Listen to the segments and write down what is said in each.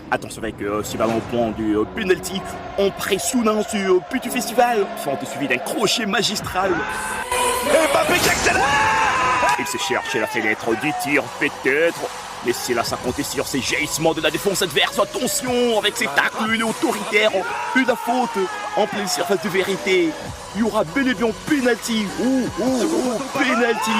Attention avec ce ballon au point du penalty. On presse soudain ce but du festival. Fente suivi d'un crochet magistral. Mbappé qui accélère. Il se cherche la fenêtre du tir peut-être. Mais c'est là ça compter sur ces jaillissements de la défense adverse. Attention avec ses tacles, il est autoritaire. Une faute en pleine surface de vérité. Il y aura bel et bien penalty. Penalty.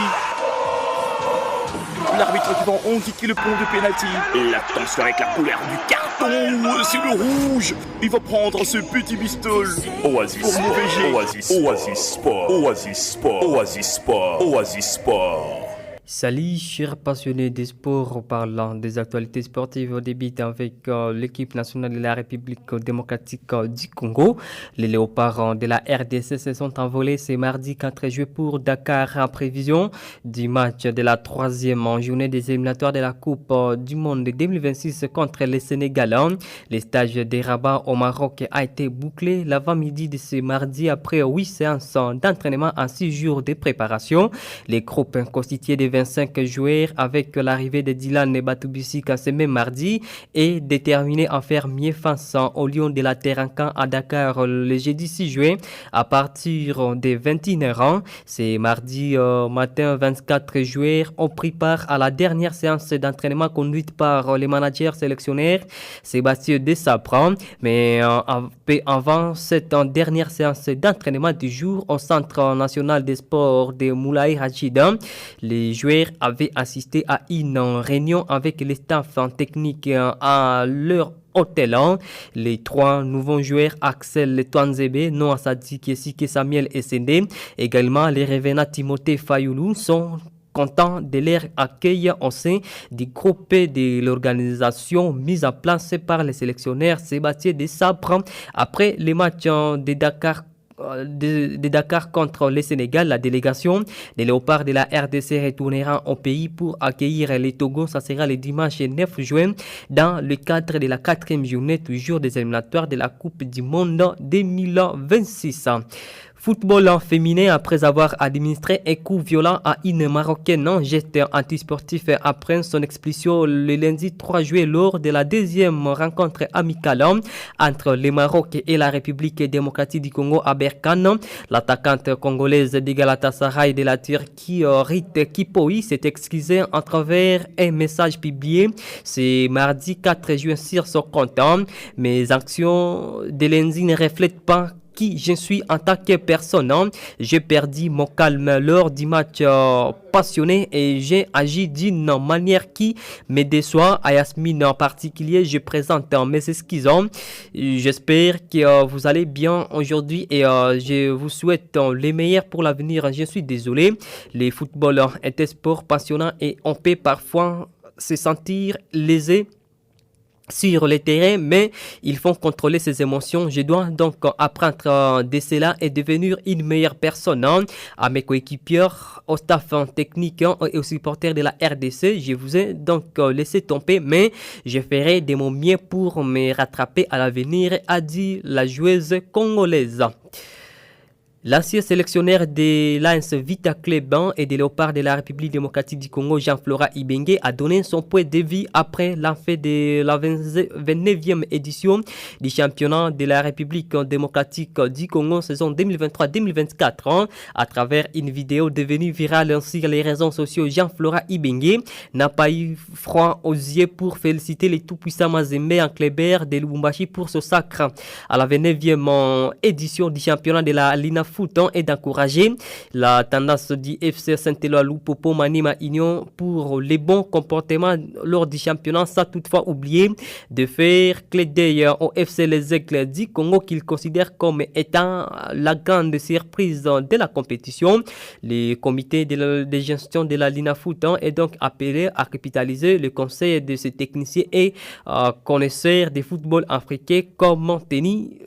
L'arbitre qui va indiquer le point de pénalty. L'attention avec la couleur du carton. C'est le rouge. Il va prendre ce petit bistol. Oasis pour mauvais jet. Oasis Sport. Oasis Sport. Oasis Sport. Oasis Sport. Salut chers passionnés des sports, parlant des actualités sportives, on débute avec l'équipe nationale de la République démocratique du Congo. Les léopards de la RDC se sont envolés ce mardi 4 juillet pour Dakar en prévision du match de la troisième journée des éliminatoires de la Coupe du Monde 2026 contre les Sénégalais. Le stage de Rabat au Maroc a été bouclé l'avant-midi de ce mardi après 8 séances d'entraînement en 6 jours de préparation. Les groupes constitués de 25 joueurs avec l'arrivée de Dylan Batoubissika ce même mardi est déterminé à faire mieux face au Lion de la Terrancan à Dakar le jeudi 6 juillet à partir de 21h. C'est mardi matin 24 joueurs ont pris part à la dernière séance d'entraînement conduite par les managers sélectionneurs Sébastien Dessapran. Mais avant cette dernière séance d'entraînement du jour au Centre national des sports de Moulay Rachida, les joueurs avaient assisté à une réunion avec les staffs techniques à leur hôtel. Les trois nouveaux joueurs Axel Twanzebe, Noah Sadi, Kesike Samuel Essende, également les revenants Timothée Fayoulou sont contents de leur accueil au sein du groupe de l'organisation mise en place par les sélectionneurs Sébastien Dessapran après les matchs de Dakar contre le Sénégal. La délégation des léopards de la RDC retournera au pays pour accueillir les Togo. Ça sera le dimanche 9 juin dans le cadre de la 4e journée toujours des éliminatoires de la Coupe du Monde 2026. Football féminin, après avoir administré un coup violent à une Marocaine en geste antisportif après son expulsion le lundi 3 juillet lors de la deuxième rencontre amicale entre le Maroc et la République démocratique du Congo à Berkane. L'attaquante congolaise de Galatasaray de la Turquie, Rit Kipoi, s'est excusée à travers un message publié ce mardi 4 juin sur son compte. Mes actions de lundi ne reflètent pas qui je suis en tant que personne. J'ai perdu mon calme lors du match passionné et j'ai agi d'une manière qui me déçoit. À Yasmine en particulier, je présente mes excuses. J'espère que vous allez bien aujourd'hui et je vous souhaite le meilleur pour l'avenir. Je suis désolé. Les footballeurs est un sport passionnant et on peut parfois se sentir lésé sur le terrain, mais il faut contrôler ses émotions. Je dois donc apprendre de cela et devenir une meilleure personne. À mes coéquipiers, au staff technique et aux supporters de la RDC, je vous ai donc laissé tomber, mais je ferai de mon mieux pour me rattraper à l'avenir, a dit la joueuse congolaise. L'ancien sélectionneur de l'AS Vita Club et des Léopards de la République démocratique du Congo, Jean-Flora Ibenge, a donné son point de vue après la fin de la 29e édition du championnat de la République démocratique du Congo saison 2023-2024. À travers une vidéo devenue virale sur les réseaux sociaux, Jean-Flora Ibenge n'a pas eu froid aux yeux pour féliciter les tout-puissants Mazembe en Kleber de Lubumbashi pour ce sacre à la 29e édition du championnat de la Lina Foot et d'encourager la tendance du FC Saint-Éloi Lupopo Manima Union pour les bons comportements lors du championnat, sans toutefois oublier de faire clé d'œil au FC Les Aigles du Congo qu'il considère comme étant la grande surprise de la compétition. Le comité de gestion de la Lina Foot est donc appelé à capitaliser le conseil de ces techniciens et connaisseurs du football africain comme tenu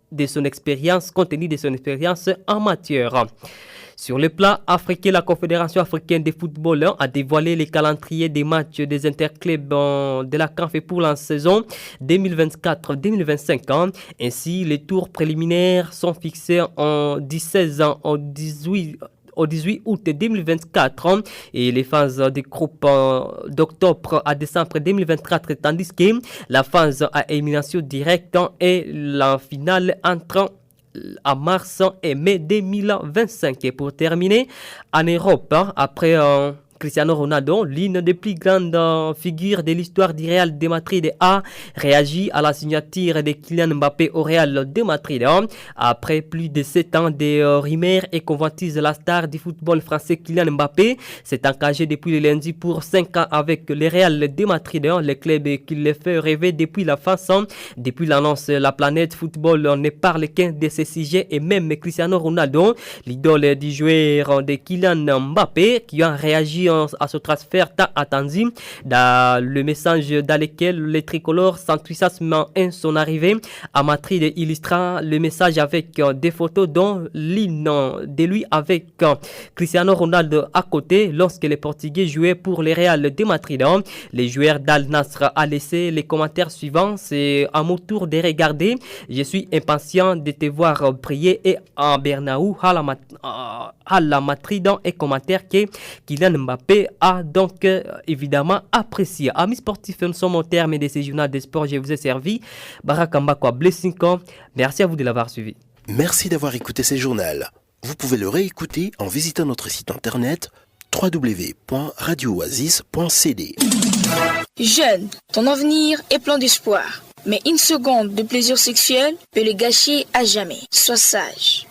de son expérience, compte tenu de son expérience en matière. Sur le plan africain, la Confédération africaine de football a dévoilé les calendriers des matchs des interclubs de la CAF pour la saison 2024-2025. Ainsi, les tours préliminaires sont fixés en 16 ans, en 18 au 18 août 2024 et les phases des groupes d'octobre à décembre 2024, tandis que la phase à élimination directe et la finale entre en mars et mai 2025. Et pour terminer, en Europe, après Cristiano Ronaldo, l'une des plus grandes figures de l'histoire du Real de Madrid, a réagi à la signature de Kylian Mbappé au Real de Madrid. Après plus de 7 ans de rumeurs et convoitises, la star du football français Kylian Mbappé s'est engagé depuis le lundi pour 5 ans avec le Real de Madrid, le club qui le fait rêver depuis la fin. Depuis l'annonce, la planète football ne parle qu'un de ces sujets et même Cristiano Ronaldo, l'idole du joueur de Kylian Mbappé, qui a réagi à ce transfert tant attendu, dans le message dans lequel les tricolores s'enthousiasment en son arrivée à Madrid, illustrant le message avec des photos dont l'une de lui avec Cristiano Ronaldo à côté lorsque les Portugais jouaient pour le Real de Madrid. Les joueurs d'Al Nassr a laissé les commentaires suivants: c'est à mon tour de regarder, je suis impatient de te voir briller et en Bernabéu à la Madrid, et commentaire que Kylian Mbappé a donc évidemment apprécié. Amis sportifs, nous sommes au terme de ce journal des sports. Je vous ai servi Barakamba Kwa Blessing. Merci à vous de l'avoir suivi. Merci d'avoir écouté ce journal. Vous pouvez le réécouter en visitant notre site internet www.radiooasis.cd. Jeune, ton avenir est plein d'espoir. Mais une seconde de plaisir sexuel peut le gâcher à jamais. Sois sage.